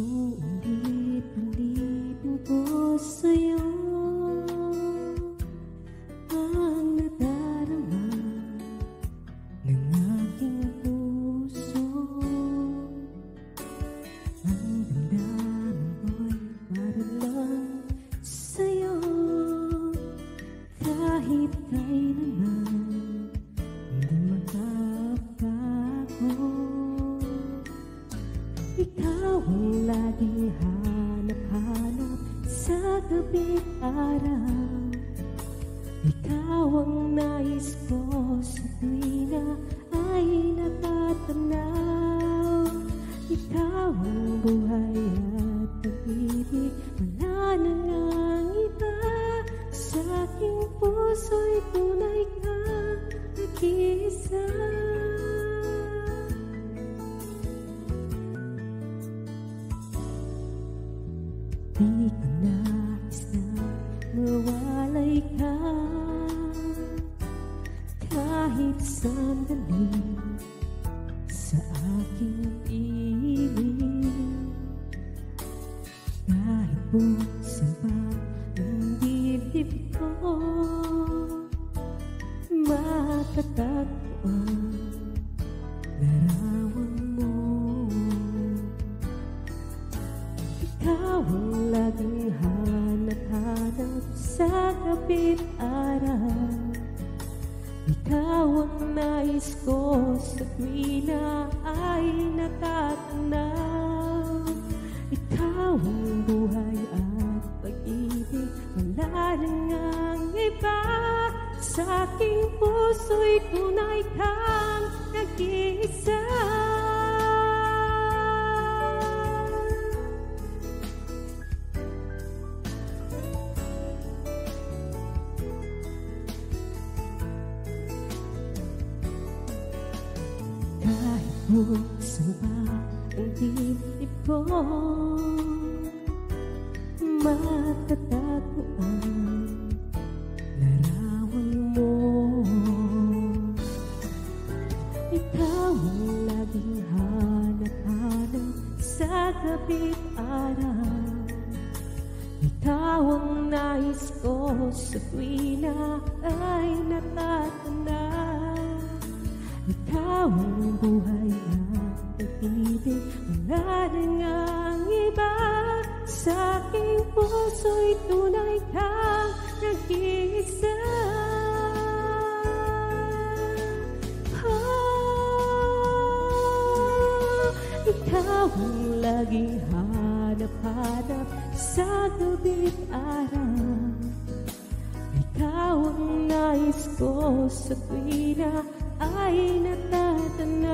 Ulit-ulitin ko sa'yo ang nadarama ng aking puso. Ang damdamin ko'y para lang sa'yo, kahit kailanman hindi makapako. Ikaw ang laging hanap-hanap sa gabi't araw. Ikaw ang nais ko sa tuwina ay natatanaw. Ikaw ang buhay at pag-ibig, wala na ngang iba. Sa aking puso'y tunay kang nag-iisa. Di ko nais na mawalay ka kahit sandali sa aking piling. Kahit buksan pa ang dibdib ko, matatagpo ang larawan mo. Ikaw ang laging hanap-hanap sa gabi't araw. Ikaw ang nais ko sa tuwina ay natatanaw. Ikaw ang buhay at pag-ibig, wala na ngang iba. Sa aking puso'y tunay kang nag-iisa. Kahit buksan pa ang dibdib ko, matatagpo ang larawan mo. Ikaw ang laging hanap-hanap sa gabi't araw. Ikaw ang nais ko sa tuwina ay natatanaw. Ikaw ang buhay at pag-ibig, wala na ngang iba. Sa aking puso'y tunay kang nag-iisa. Ikaw ang laging hanap-hanap sa gabi't araw. Ikaw ang nais ko sa tuwina ay natatanaw.